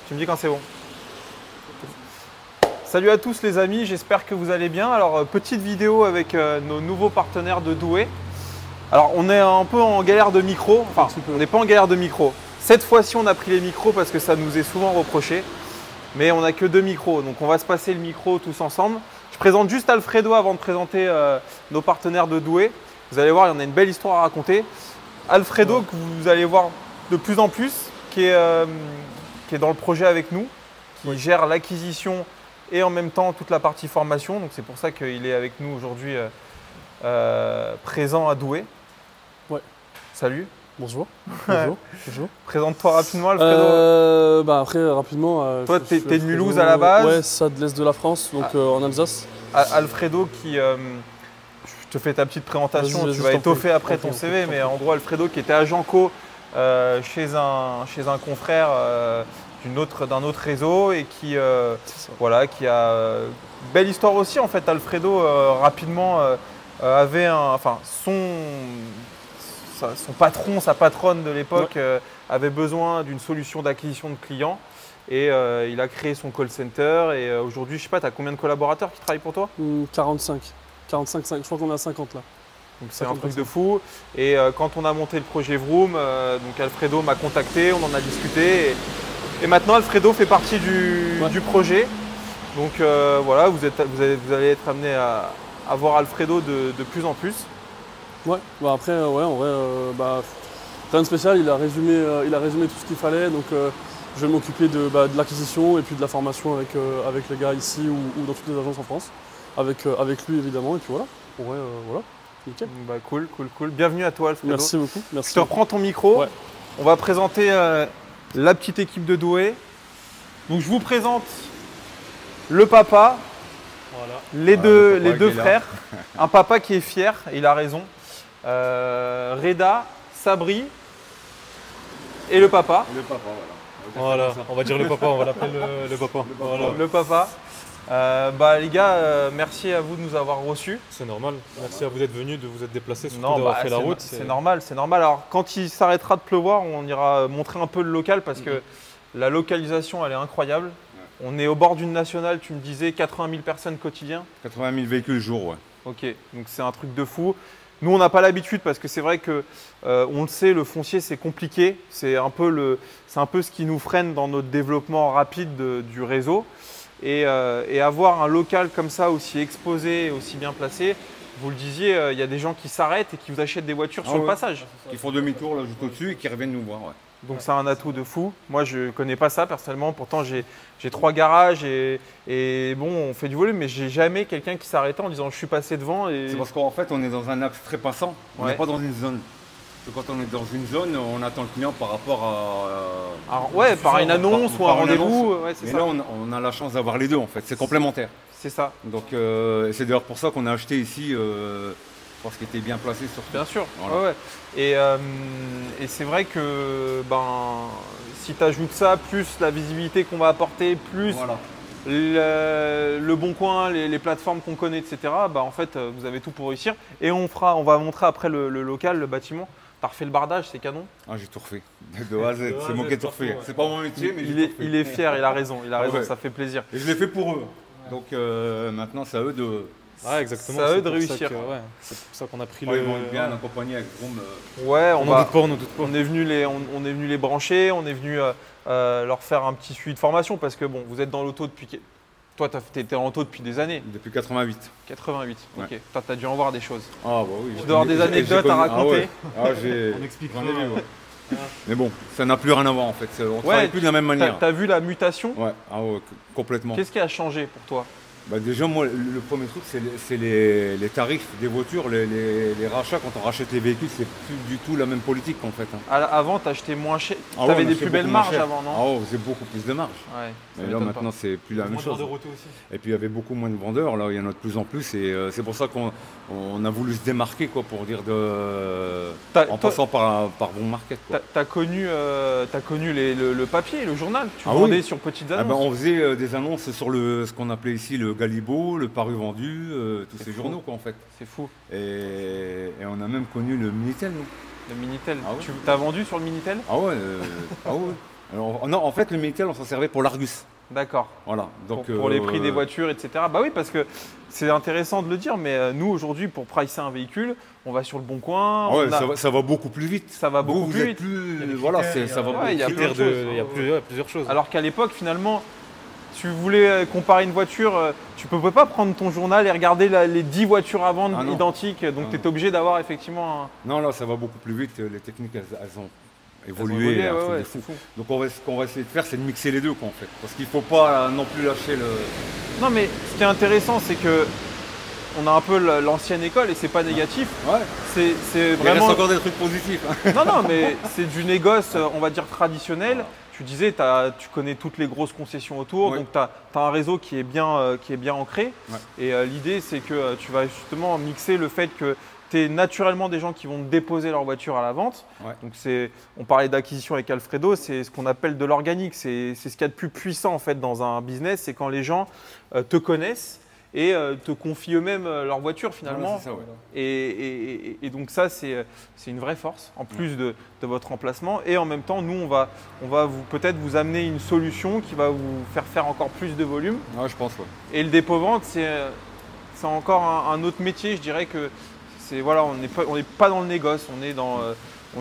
Tu me dis quand c'est bon. Salut à tous les amis, j'espère que vous allez bien. Alors petite vidéo avec nos nouveaux partenaires de Douai. Alors on est un peu en galère de micro, enfin on n'est pas en galère de micro. Cette fois-ci on a pris les micros parce que ça nous est souvent reproché. Mais on n'a que 2 micros, donc on va se passer le micro tous ensemble. Je présente juste Alfredo avant de présenter nos partenaires de Douai. Vous allez voir, il y en a une belle histoire à raconter. Alfredo, que vous allez voir de plus en plus, qui est dans le projet avec nous, qui gère l'acquisition et en même temps toute la partie formation. Donc c'est pour ça qu'il est avec nous aujourd'hui présent à Douai. Ouais. Salut. Bonjour. Bonjour. Bonjour. Présente-toi rapidement, Alfredo. Après, rapidement. Toi, tu es de Mulhouse à la base. Ouais, ça de l'Est de la France, donc en Alsace. Alfredo qui. Je te fais ta petite présentation, tu vas étoffer après ton CV, mais en gros, Alfredo qui était agent co chez un confrère d'un autre réseau et qui, voilà, qui a. Belle histoire aussi en fait. Alfredo, rapidement, avait son patron, sa patronne de l'époque avait besoin d'une solution d'acquisition de clients et il a créé son call center et aujourd'hui, je sais pas, tu as combien de collaborateurs qui travaillent pour toi? 45. 45, je crois qu'on est à 50 là. Donc c'est un truc de fou. Et quand on a monté le projet Vroom, donc Alfredo m'a contacté, on en a discuté et maintenant Alfredo fait partie du projet. Donc voilà, vous allez être amené à voir Alfredo de plus en plus. Ouais, bah après, ouais, en vrai, rien de spécial, il a résumé tout ce qu'il fallait, donc je vais m'occuper de l'acquisition et puis de la formation avec les gars ici ou dans toutes les agences en France, avec lui évidemment, et puis voilà, voilà, nickel. Bah, cool. Bienvenue à toi Alfredo. Merci beaucoup. Merci. Je te reprends ton micro, ouais. On va présenter la petite équipe de Douai. Donc je vous présente le papa, voilà. Les deux frères, un papa qui est fier, il a raison. Reda, Sabri et le papa. Le papa, voilà. Voilà, on va dire le papa, on va l'appeler le papa. Voilà. Le papa. Les gars, merci à vous de nous avoir reçus. C'est normal. Merci à vous d'être venus, de vous être déplacés, surtout d'avoir fait la route. C'est normal, c'est normal. Alors quand il s'arrêtera de pleuvoir, on ira montrer un peu le local parce que la localisation, elle est incroyable. Ouais. On est au bord d'une nationale, tu me disais 80 000 personnes quotidiens. 80 000 véhicules jour, ouais. Ok, donc c'est un truc de fou. Nous, on n'a pas l'habitude parce que c'est vrai que, on le sait, le foncier, c'est compliqué. C'est un peu ce qui nous freine dans notre développement rapide du réseau. Et avoir un local comme ça, aussi exposé, aussi bien placé, vous le disiez, il y a des gens qui s'arrêtent et qui vous achètent des voitures sur le passage. Qui font demi-tour là juste au-dessus et qui reviennent nous voir. Ouais. Donc c'est un atout de fou. Moi, je ne connais pas ça personnellement. Pourtant, j'ai 3 garages et bon, on fait du volume, mais j'ai jamais quelqu'un qui s'arrêtait en disant je suis passé devant. C'est parce qu'en fait, on est dans un axe très passant. On n'est pas dans une zone. Quand on est dans une zone, on attend le client par rapport à… Alors, ouais, par une annonce ou un rendez-vous. Ouais, mais là, on a la chance d'avoir les deux en fait. C'est complémentaire. C'est ça. Donc c'est d'ailleurs pour ça qu'on a acheté ici. Parce qu'il était bien placé sur tout. Bien sûr. Voilà. Ouais. Et c'est vrai que si tu ajoutes ça, plus la visibilité qu'on va apporter, plus le bon coin, les plateformes qu'on connaît, etc., en fait, vous avez tout pour réussir. Et on va montrer après le local, le bâtiment. Tu as refait le bardage, c'est canon? Ah, j'ai tout refait. De A à Z, c'est moi qui ai tout refait. C'est pas mon métier, mais il est fier, il a raison, ça fait plaisir. Et je l'ai fait pour eux. Donc maintenant, c'est à eux de… Ah, exactement. C'est à eux de réussir. C'est pour ça qu'on a pris Ils vont bien accompagner avec Vroom. Ouais, on n'en doute pas, on n'en doute pas. On est venu les brancher, on est venu leur faire un petit suivi de formation parce que bon, vous êtes dans l'auto depuis… Toi, tu étais en auto depuis des années. Depuis 88. 88, ouais. Ok. Tu as dû en voir des choses. Ah bah oui. Tu dois avoir des anecdotes à raconter. On explique. J'en ai vu, ouais. Mais bon, ça n'a plus rien à voir en fait. On ne travaille plus de la même manière. Tu as vu la mutation? Ouais, complètement. Qu'est-ce qui a changé pour toi? Déjà, moi, le premier truc, c'est les tarifs des voitures, les rachats. Quand on rachète les véhicules, c'est plus du tout la même politique en fait. Avant, tu achetais moins cher. Tu avais des plus belles marges avant, non? On faisait beaucoup plus de marge. Ouais, mais là, maintenant, c'est plus la même chose. Et puis, il y avait beaucoup moins de vendeurs. Là, il y en a de plus en plus. Et c'est pour ça qu'on a voulu se démarquer, quoi, pour dire en passant par bon market. Tu as connu le papier, le journal. Tu vendais sur petites annonces. On faisait des annonces sur ce qu'on appelait ici le Galibo, le Paru Vendu, tous ces journaux quoi en fait. C'est fou. Et on a même connu le Minitel nous. Le Minitel. Tu t'as vendu sur le Minitel? Ah ouais. Alors, non, en fait, le Minitel, on s'en servait pour l'Argus. D'accord. Voilà. Donc, pour les prix des voitures, etc. Bah oui, parce que c'est intéressant de le dire, mais nous, aujourd'hui, pour pricer un véhicule, on va sur le Bon Coin. Ça va beaucoup plus vite. Ça va beaucoup plus vite. Voilà, ça va beaucoup plus vite. Il y a plusieurs choses. Alors qu'à l'époque, finalement, si vous voulez comparer une voiture, tu ne peux pas prendre ton journal et regarder les 10 voitures à vendre identiques. Donc, tu es obligé d'avoir effectivement un… Non, là, ça va beaucoup plus vite. Les techniques, elles ont évolué. C'est fou. Donc, ce qu'on va essayer de faire, c'est de mixer les deux, quoi, en fait. Parce qu'il ne faut pas non plus lâcher le… Non, mais ce qui est intéressant, c'est que on a un peu l'ancienne école et c'est pas négatif. Ouais. C'est vraiment… Il reste encore des trucs positifs. Non, mais c'est du négoce, on va dire, traditionnel. Voilà. Tu disais, tu connais toutes les grosses concessions autour, donc tu as un réseau qui est bien ancré. Ouais. Et l'idée, c'est que tu vas justement mixer le fait que tu es naturellement des gens qui vont déposer leur voiture à la vente. Ouais. Donc on parlait d'acquisition avec Alfredo, c'est ce qu'on appelle de l'organique. C'est ce qu'il y a de plus puissant en fait dans un business, c'est quand les gens te connaissent et te confient eux-mêmes leur voiture finalement. Ouais, ça, ouais. Et donc ça, c'est une vraie force, en plus de votre emplacement. Et en même temps, nous, on va peut-être vous amener une solution qui va vous faire encore plus de volume. Ouais, je pense, ouais. Et le dépôt-vente, c'est encore un autre métier. Je dirais que voilà, on n'est pas dans le négoce, on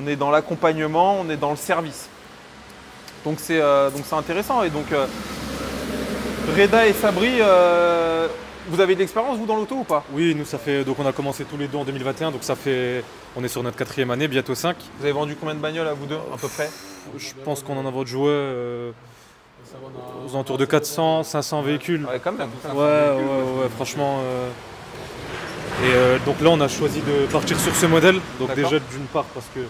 est dans l'accompagnement, on est dans le service. Donc c'est intéressant. Et donc Reda et Sabri, vous avez de l'expérience, vous, dans l'auto ou pas? Oui, nous, donc on a commencé tous les deux en 2021, donc on est sur notre 4e année, bientôt 5. Vous avez vendu combien de bagnoles à vous deux, à peu près? Je pense qu'on en a vendu joué aux alentours de 400, 500 véhicules. Ouais, quand même. Ouais, franchement. Et donc là, on a choisi de partir sur ce modèle. Donc déjà, d'une part, parce que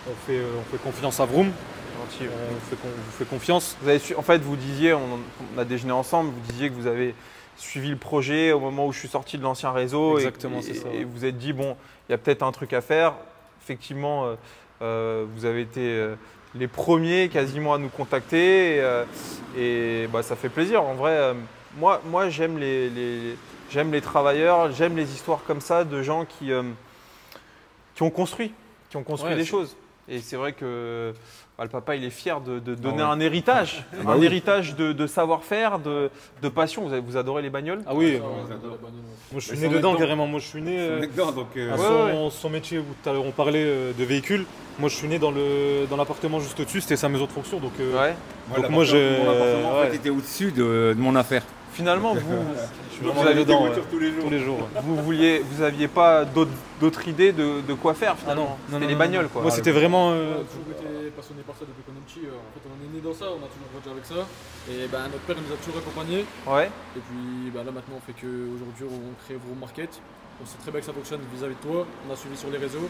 on fait confiance à Vroom. On vous fait confiance. En fait, vous disiez, on a déjeuné ensemble, vous disiez que vous avez suivi le projet au moment où je suis sorti de l'ancien réseau. Exactement, c'est ça. Et vous vous êtes dit, bon, il y a peut-être un truc à faire. Effectivement, vous avez été les premiers quasiment à nous contacter. Et ça fait plaisir. En vrai, moi j'aime les travailleurs, j'aime les histoires comme ça de gens qui ont construit des choses. Et c'est vrai que le papa, il est fier de donner un héritage, héritage de savoir-faire, de passion. Vous adorez les bagnoles? Ah oui, moi je suis né dedans carrément. Moi je suis né son métier où on parlait de véhicules. Moi je suis né dans l'appartement juste au-dessus, c'était sa maison de fonction. Donc moi mon appartement en fait, était au-dessus de mon affaire. Finalement, vous avez dedans tous les jours. Vous aviez pas d'autres idées de quoi faire finalement? C'était les bagnoles quoi. Moi c'était vraiment… On a toujours été passionné par ça depuis qu'on est petit. En fait on est né dans ça, on a toujours grandi avec ça. Et notre père nous a toujours accompagnés. Ouais. Et puis là maintenant on fait qu'aujourd'hui on crée Vroom Market. On sait très bien que ça fonctionne vis-à-vis de toi. On a suivi sur les réseaux.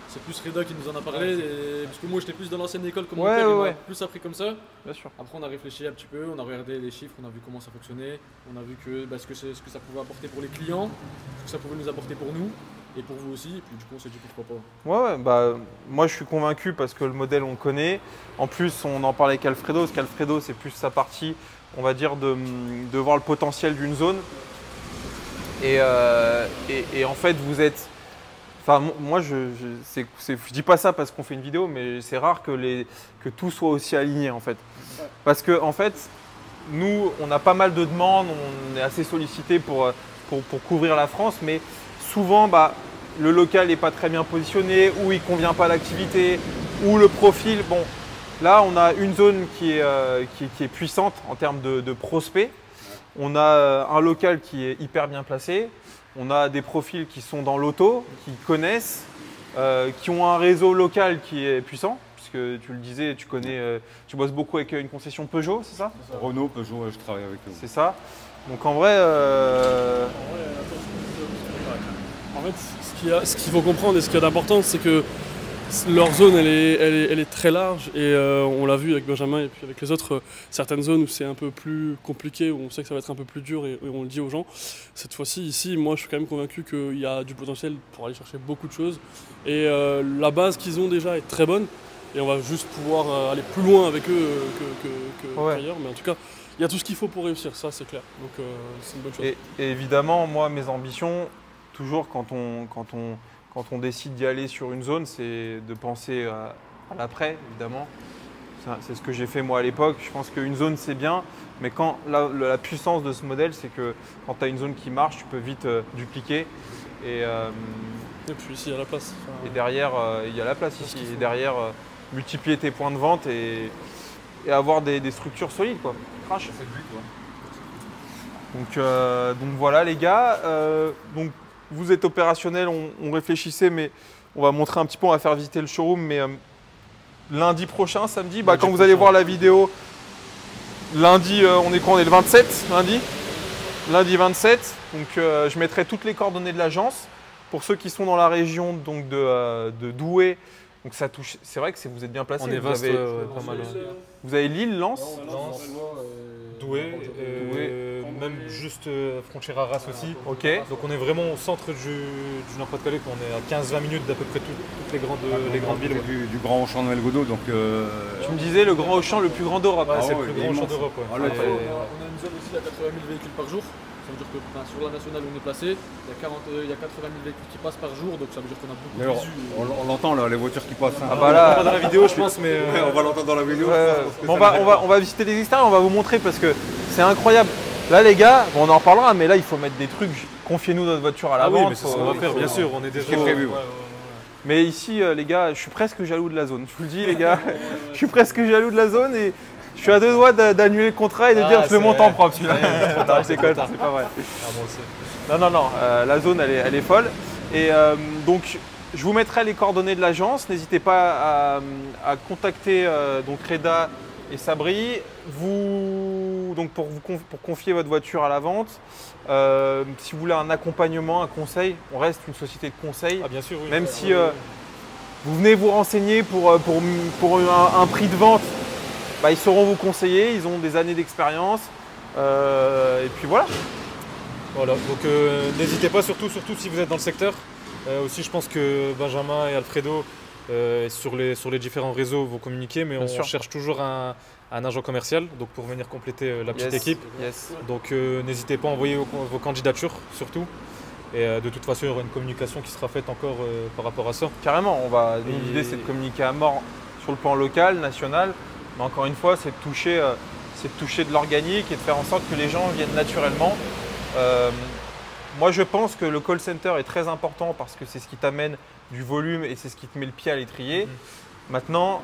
C'est plus Reda qui nous en a parlé, parce que moi j'étais plus dans l'ancienne école comme mon père, il m'a plus appris comme ça. Bien sûr. Après on a réfléchi un petit peu, on a regardé les chiffres, on a vu comment ça fonctionnait, on a vu ce que ça pouvait apporter pour les clients, ce que ça pouvait nous apporter pour nous et pour vous aussi, et puis du coup on s'est dit pourquoi pas. Moi je suis convaincu parce que le modèle on le connaît. En plus on en parlait avec Alfredo, parce qu'Alfredo c'est plus sa partie, on va dire, de voir le potentiel d'une zone. Et en fait vous êtes… Enfin, moi, je dis pas ça parce qu'on fait une vidéo, mais c'est rare que tout soit aussi aligné en fait. Parce que en fait, nous, on a pas mal de demandes, on est assez sollicité pour couvrir la France, mais souvent, le local n'est pas très bien positionné, ou il ne convient pas à l'activité, ou le profil. Bon, là, on a une zone qui est puissante en termes de prospects. On a un local qui est hyper bien placé. On a des profils qui sont dans l'auto, qui connaissent, qui ont un réseau local qui est puissant, puisque tu le disais, tu bosses beaucoup avec une concession Peugeot, c'est ça? Renault, Peugeot, je travaille avec eux. C'est ça. Donc en vrai… En fait, ce qu'il faut comprendre et ce qu'il y a d'important, c'est que leur zone, elle est très large et on l'a vu avec Benjamin et puis avec les autres, certaines zones où c'est un peu plus compliqué, où on sait que ça va être un peu plus dur et on le dit aux gens. Cette fois-ci, ici, moi je suis quand même convaincu qu'il y a du potentiel pour aller chercher beaucoup de choses et la base qu'ils ont déjà est très bonne et on va juste pouvoir aller plus loin avec eux qu'ailleurs, mais en tout cas, il y a tout ce qu'il faut pour réussir, ça c'est clair, donc c'est une bonne chose. Et évidemment, moi mes ambitions, toujours quand on décide d'y aller sur une zone, c'est de penser à l'après, évidemment. C'est ce que j'ai fait moi à l'époque. Je pense qu'une zone c'est bien, mais quand la puissance de ce modèle, c'est que quand tu as une zone qui marche, tu peux vite dupliquer. Et puis ici il y a la place. Et derrière, il y a la place ici. Et derrière, multiplier tes points de vente et avoir des structures solides, quoi. Crash. Donc voilà les gars. Donc vous êtes opérationnel, on réfléchissait, mais on va montrer un petit peu, on va faire visiter le showroom, mais lundi prochain, samedi, quand vous allez voir la vidéo, lundi, on est quoi? On est le 27, lundi 27. Donc je mettrai toutes les coordonnées de l'agence. Pour ceux qui sont dans la région donc de Douai, donc ça touche. C'est vrai que vous êtes bien placé. On est vaste, pas mal. Vous avez Lille, Lens, Douai, même juste frontière Arras aussi. Ok. Donc on est vraiment au centre du Nord-Pas-de-Calais. On est à 15-20 minutes d'à peu près toutes les grandes villes. Du Grand Auchan de Noël-Godot. Donc, tu me disais le Grand Auchan le plus grand d'Europe. C'est le plus grand Auchan d'Europe. On a une zone aussi à 80 000 véhicules par jour. Ça veut dire que sur la nationale où on est placé, il y a 80 000 véhicules qui passent par jour, donc ça veut dire qu'on a beaucoup de visu. On l'entend là, les voitures qui passent. Ah bah là, pas dans la vidéo je pense, mais on va l'entendre dans la vidéo. On va visiter les extérieurs, on va vous montrer parce que c'est incroyable. Là les gars, on en reparlera, mais là il faut mettre des trucs. Confiez-nous notre voiture à la vente. Oui, mais c'est ce qu'on va faire, bien sûr. On est déjà prévu. Mais ici les gars, je suis presque jaloux de la zone. Je vous le dis les gars, je suis presque jaloux de la zone et je suis à 2 doigts d'annuler le contrat et de dire je le monte en propre celui-là. C'est pas vrai. Non, la zone elle est folle. Et donc je vous mettrai les coordonnées de l'agence. N'hésitez pas à contacter donc Reda et Sabri. Donc pour confier votre voiture à la vente. Si vous voulez un accompagnement, un conseil, on reste une société de conseil. Ah bien sûr, oui. Même si vous venez vous renseigner pour un prix de vente. Ils sauront vous conseiller, ils ont des années d'expérience. Et puis voilà. Voilà, donc n'hésitez pas, surtout si vous êtes dans le secteur. Aussi, je pense que Benjamin et Alfredo, sur les différents réseaux, vont communiquer, mais on cherche toujours un agent commercial donc pour venir compléter la petite équipe. Donc n'hésitez pas à envoyer vos candidatures, surtout. Et de toute façon, il y aura une communication qui sera faite encore par rapport à ça. Carrément, l'idée c'est de communiquer à mort sur le plan local, national. Mais encore une fois, c'est de toucher de l'organique et de faire en sorte que les gens viennent naturellement. Moi, je pense que le call center est très important parce que c'est ce qui t'amène du volume et c'est ce qui te met le pied à l'étrier. Maintenant,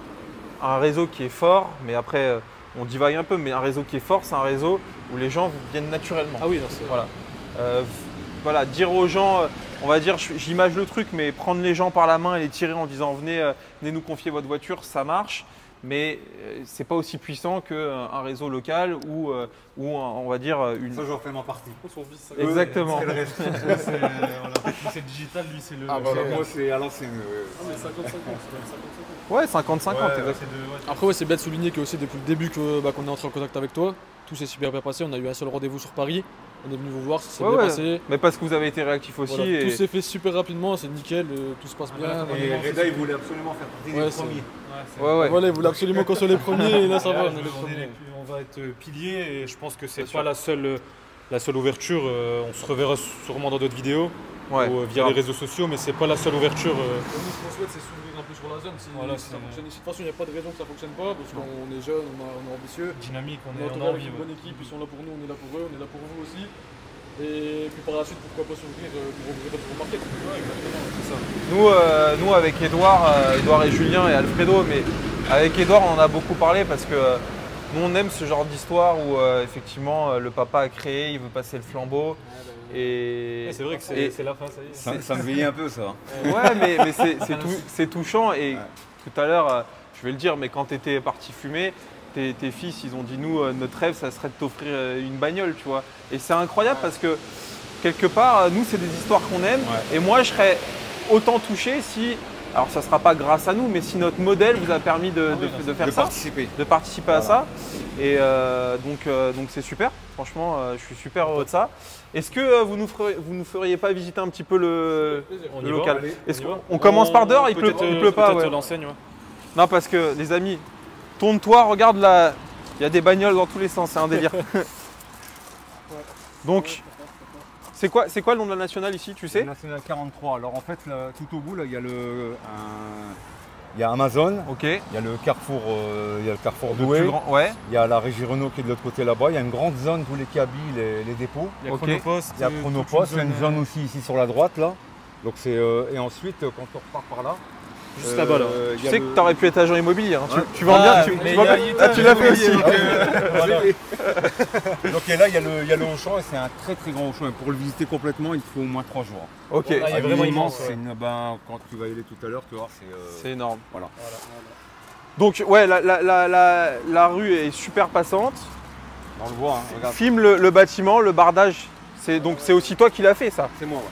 un réseau qui est fort, mais après, on divague un peu, mais un réseau qui est fort, c'est un réseau où les gens viennent naturellement. Ah oui, voilà, dire aux gens, on va dire, j'image le truc, mais prendre les gens par la main et les tirer en disant venez nous confier votre voiture, ça marche. Mais c'est pas aussi puissant qu'un réseau local ou on va dire une. Ça, j'en fais ma partie. Exactement. C'est le reste. C'est le digital, lui c'est le. Ah bah moi c'est à l'ancienne. Mais 50-50. Ouais, 50-50. Exactement. Après c'est bien de souligner que aussi depuis le début qu'on est entré en contact avec toi, tout s'est super bien passé. On a eu un seul rendez-vous sur Paris. On est venu vous voir, ça s'est bien passé. Mais parce que vous avez été réactif aussi. Voilà, tout s'est fait super rapidement, c'est nickel, tout se passe bien. Et Reda il voulait absolument faire partie des premiers. Voilà, il voulait absolument qu'on soit les premiers et là ça va. On va être piliers et je pense que c'est pas la seule ouverture. On se reverra sûrement dans d'autres vidéos ou via les réseaux sociaux, mais c'est pas la seule ouverture. Nous, ce qu'on souhaite, c'est s'ouvrir un peu sur la zone. Si ça fonctionne ici, de toute façon, il n'y a pas de raison que ça ne fonctionne pas parce qu'on est jeune, on est ambitieux. Dynamique, on a envie. Une bonne équipe, ils sont là pour nous, on est là pour eux, on est là pour vous aussi. Et puis par la suite, pourquoi pas s'ouvrir pour ouvrir votre market. C'est ça. Nous avec Edouard et Julien et Alfredo, mais avec Edouard on en a beaucoup parlé parce que nous on aime ce genre d'histoire où effectivement le papa a créé, il veut passer le flambeau. Et c'est vrai que c'est la fin, ça y est. Ça me vieillit un peu ça. Ouais, mais c'est touchant et tout à l'heure, je vais le dire, mais quand tu étais parti fumer, tes fils, ils ont dit nous, notre rêve, ça serait de t'offrir une bagnole, tu vois. Et c'est incroyable parce que quelque part, nous, c'est des histoires qu'on aime. Et moi, je serais autant touché si, alors ça ne sera pas grâce à nous, mais si notre modèle vous a permis de faire ça, de participer à ça. Et donc c'est super. Franchement, je suis super heureux de ça. Est-ce que vous nous feriez pas visiter un petit peu le local? Est-ce qu'on commence par dehors? Il pleut pas. L'enseigne. Non, parce que les amis, tourne-toi, regarde là, il y a des bagnoles dans tous les sens, c'est un délire. Donc, c'est quoi le nom de la nationale ici, tu sais? La nationale 43. Alors en fait, là, tout au bout, là, il y a il y a Amazon, Ok. il y a le Carrefour, Douai, Ouais. il y a la Régie Renault qui est de l'autre côté là-bas, il y a une grande zone tous les cabis, les dépôts. Il y a Ok. Chronopost. Il y a Chronopost, il y a une zone aussi ici sur la droite là. Donc c'est et ensuite quand on repart par là. Juste là-bas là. Tu sais que tu aurais pu être agent immobilier. Hein. Ouais. Tu vends bien. Tu l'as fait aussi. Voilà. Donc et là il y a le Auchan et c'est un très très grand Auchan. Et pour le visiter complètement, il faut au moins 3 jours. Ok. il est vraiment immense. C'est quand tu vas y aller tout à l'heure, tu vois, C'est énorme. Voilà. Donc ouais, la rue est super passante. On le voit, hein, regarde. Filme le bâtiment, le bardage. C'est aussi toi qui l'as fait ça. C'est moi. Ouais.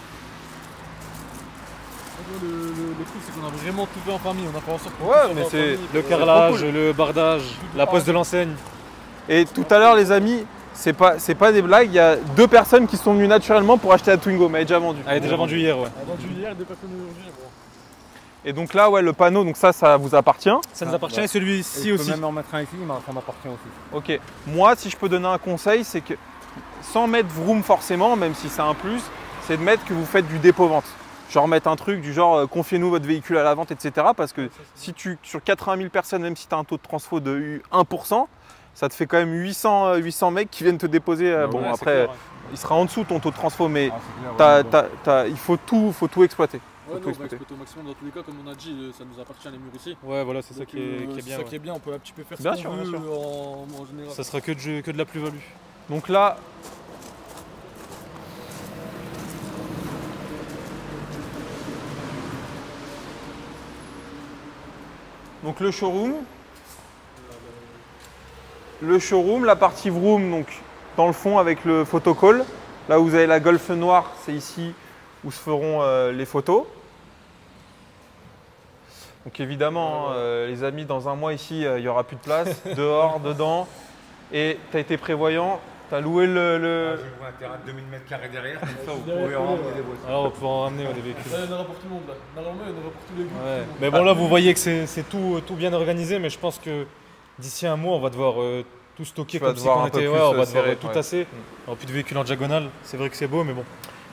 Le truc, c'est qu'on a vraiment tout fait en famille. On a fait en sorte que Ouais, tout soit mais en c'est famille. Le carrelage, cool. le bardage, la pose de l'enseigne. Et tout à l'heure les amis, c'est pas des blagues, il y a 2 personnes qui sont venues naturellement pour acheter la Twingo, mais elle est déjà vendue. Elle est déjà vendue hier, ouais. Avant hier, 2 personnes aujourd'hui. Et donc là, ouais, le panneau, donc ça vous appartient. Ça nous appartient et celui-ci Je aussi. peux même en mettre un ici, mais ça m'appartient aussi. Ok. Moi, si je peux donner un conseil, c'est que sans mettre Vroom forcément, même si c'est un plus, c'est de mettre que vous faites du dépôt-vente. Genre mettre un truc du genre confiez-nous votre véhicule à la vente, etc. Parce que si sur 80 000 personnes, même si tu as un taux de transfo de 1%, ça te fait quand même 800 mecs qui viennent te déposer. Bon, Ouais, après, clair, il sera en dessous ton taux de transfo, mais Ah, c'est clair, il faut tout exploiter. Ouais, Faut non, on tout va exploiter. exploiter au maximum dans tous les cas, comme on a dit, ça nous appartient les murs ici. Ouais, voilà, c'est ça Donc, qui est bien. c'est ça qui est bien, on peut un petit peu faire Bien ce sûr, qu'on bien veut sûr. en général. Ça sera que de la plus-value. Donc là, donc le showroom, la partie Vroom, donc dans le fond avec le photocall. Là où vous avez la Golf noire, c'est ici où se feront les photos. Donc évidemment, les amis, dans un mois ici, il n'y aura plus de place, dehors, dedans. Et tu as été prévoyant, tu as loué J'ai loué un terrain de 2000 m² derrière, comme ça vous pouvez ramener des voitures. Alors on va pouvoir en ramener des véhicules. Là, il y en aura pour tout le monde là. Normalement, il y en aura pour tous les goûts. Ouais. Mais bon, là, vous voyez que c'est tout bien organisé, mais je pense que d'ici un mois, on va devoir tout stocker Tu vas comme si devoir on un peu était. plus Ouais, on va devoir serrer, tout ouais. tasser. On aura plus de véhicules en diagonale. C'est vrai que c'est beau, mais bon.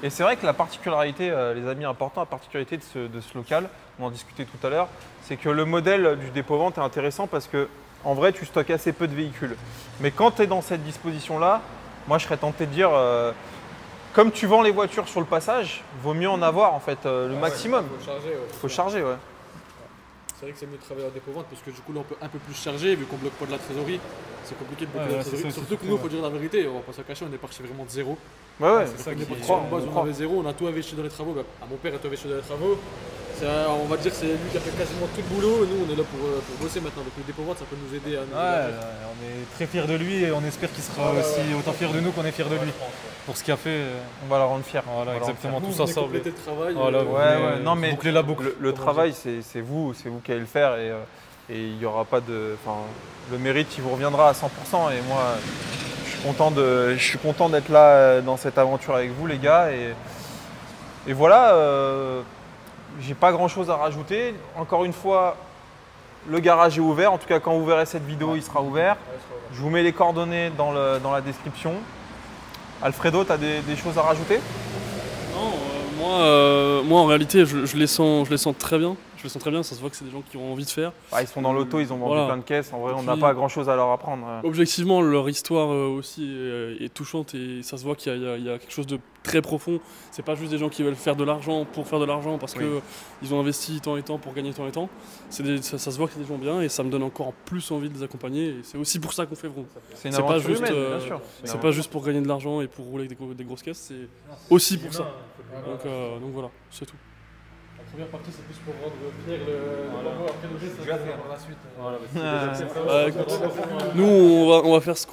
Et c'est vrai que la particularité, les amis, important, la particularité de ce local, on en discutait tout à l'heure, c'est que le modèle du dépôt-vente est intéressant parce que en vrai, tu stockes assez peu de véhicules. Mais quand tu es dans cette disposition-là, moi je serais tenté de dire, comme tu vends les voitures sur le passage, vaut mieux en avoir en fait le maximum. Il faut charger, ouais. Faut charger, ouais. C'est vrai que c'est mieux de travailler en dépôt-vente parce que du coup là on peut un peu plus charger vu qu'on bloque pas de la trésorerie. C'est compliqué de bloquer Ouais, la c'est trésorerie. ça, Surtout que nous, il faut dire la vérité, on va pas se cacher, on est parti vraiment de zéro. Ouais, ouais. c'est ça On est qui parti est- sur une base, on on croit. avait zéro, on a tout investi dans les travaux. Bah, mon père a tout investi dans les travaux. On va dire que c'est lui qui a fait quasiment tout le boulot. Et nous, on est là pour bosser maintenant. Donc le dépôt-vente, ça peut nous aider à nous Ouais, élargir. on est très fiers de lui et on espère qu'il sera aussi autant fier de nous qu'on est fier de lui. Pour ce qu'il a fait. On va la rendre fière. Voilà, On va la rendre exactement, Nous, tous on venait ensemble. compléter le travail. Voilà, vous Ouais, venez, ouais, non, mais boucler la boucle. Le comme on travail, dit. c'est vous qui allez le faire et il n'y aura pas de. Enfin, le mérite, il vous reviendra à 100%. Et moi, je suis content d'être là dans cette aventure avec vous, les gars. Et voilà, j'ai pas grand chose à rajouter. Encore une fois, le garage est ouvert. En tout cas, quand vous verrez cette vidéo, il sera ouvert. Je vous mets les coordonnées dans la description. Alfredo, tu as des choses à rajouter? Non, moi en réalité, je les sens très bien. Je les sens très bien, ça se voit que c'est des gens qui ont envie de faire. Ils sont dans l'auto, ils ont vendu Voilà. plein de caisses. En vrai, on Et n'a puis- pas grand chose à leur apprendre. Objectivement, leur histoire aussi est touchante et ça se voit qu'il y a quelque chose de très profond. C'est pas juste des gens qui veulent faire de l'argent pour faire de l'argent parce Oui. qu'ils ont investi tant et tant pour gagner tant et tant. Ça se voit que c'est des gens bien et ça me donne encore plus envie de les accompagner. Et c'est aussi pour ça qu'on fait Vroom. C'est une c'est pas aventure juste, humaine, bien sûr. C'est pas juste pour gagner de l'argent et pour rouler avec des grosses caisses, c'est aussi pour ça. Donc voilà, c'est tout. La première partie, c'est plus pour rendre Pierre le logo. Après le reste, ça va par la suite. Bah, écoute, nous, on va faire ce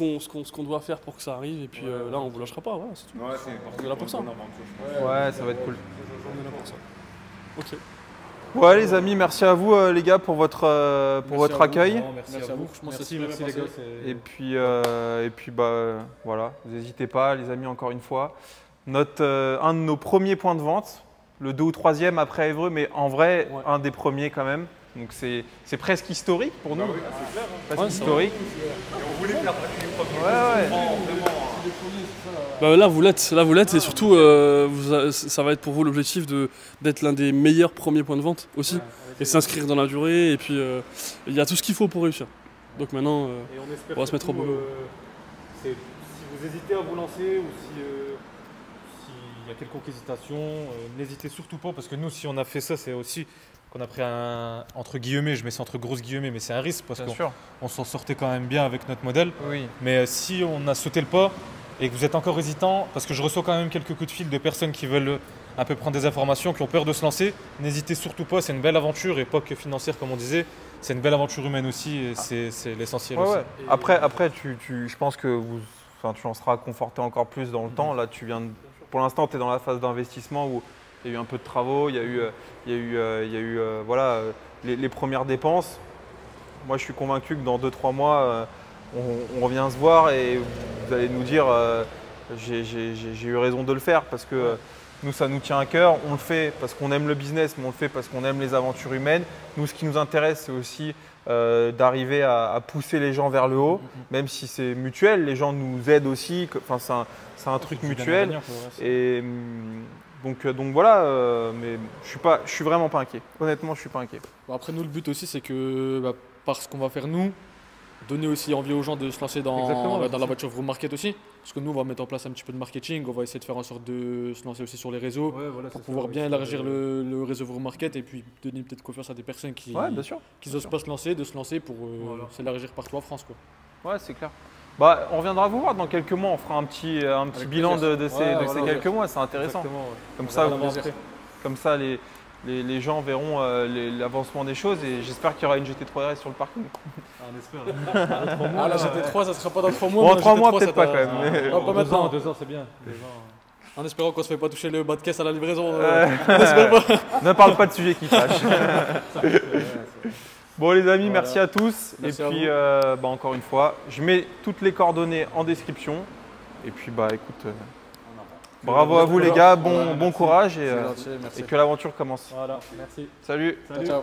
qu'on doit faire pour que ça arrive. Et puis là, on vous lâchera pas. Voilà, c'est tout. Ouais, c'est important. On est là pour ça. Ouais, ça va être cool. On est là pour ça. Ok. Ouais, les amis, merci à vous, les gars, pour votre accueil. Merci à vous. Franchement, c'est super Merci les bien gars. passé. Et puis, voilà, vous n'hésitez pas, les amis, encore une fois. Un de nos premiers points de vente, le 2 ou 3e après Évreux, mais en vrai, Ouais. un des premiers quand même. Donc c'est presque historique pour nous. Presque Ouais, historique. On voulait faire partie des premiers. Ouais. Bah, là, vous l'êtes et surtout, ça va être pour vous l'objectif d'être l'un des meilleurs premiers points de vente aussi. et s'inscrire dans la durée. Et puis il y a tout ce qu'il faut pour réussir. Donc maintenant, on va se mettre au boulot. Si vous hésitez à vous lancer ou s'il y a quelconque hésitation, n'hésitez surtout pas, parce que nous, si on a fait ça, c'est aussi qu'on a pris un, entre guillemets, je mets ça entre grosses guillemets, mais c'est un risque parce qu'on s'en sortait quand même bien avec notre modèle. Oui. Mais si on a sauté le pas et que vous êtes encore hésitant, parce que je reçois quand même quelques coups de fil de personnes qui veulent un peu prendre des informations, qui ont peur de se lancer, n'hésitez surtout pas, c'est une belle aventure et pas que financière comme on disait, c'est une belle aventure humaine aussi et c'est l'essentiel aussi. Ouais. Après je pense que tu en seras conforté encore plus dans le temps. Là, pour l'instant, tu es dans la phase d'investissement où il y a eu un peu de travaux, il y a eu voilà, les premières dépenses. Moi, je suis convaincu que dans 2-3 mois, on revient se voir et vous allez nous dire j'ai eu raison de le faire parce que nous, ça nous tient à cœur. On le fait parce qu'on aime le business, mais on le fait parce qu'on aime les aventures humaines. Nous, ce qui nous intéresse, c'est aussi d'arriver à pousser les gens vers le haut, même si c'est mutuel. Les gens nous aident aussi. Enfin, c'est un truc mutuel. Et donc voilà, mais je suis vraiment pas inquiet. Honnêtement, je suis pas inquiet. Bon, après, nous, le but aussi, c'est que par ce qu'on va faire nous, donner aussi envie aux gens de se lancer dans la voiture Vroom Market aussi. Parce que nous, on va mettre en place un petit peu de marketing, on va essayer de faire en sorte de se lancer aussi sur les réseaux pour pouvoir bien élargir le réseau Vroom Market et puis donner peut-être confiance à des personnes qui n'osent pas se lancer pour s'élargir partout en France, quoi. Ouais, c'est clair. Bah, on reviendra vous voir dans quelques mois, on fera un petit bilan de ces quelques mois, c'est intéressant. Comme ça, les gens verront l'avancement des choses et j'espère qu'il y aura une GT3 RS sur le parking. On espère. La GT3, ça sera pas dans 3 mois. Bon, en 3 mois, peut-être pas quand même. Mais... pas maintenant. 2 ans, c'est bien. En espérant qu'on se fait pas toucher le bas de caisse à la livraison. On espère pas. Ne parle pas de sujet qui fâche. Bon les amis, merci à tous. Merci et puis encore une fois, je mets toutes les coordonnées en description. Et puis écoute, bravo à vous les gars, bon courage et que l'aventure commence. Voilà, merci. Salut. Ciao.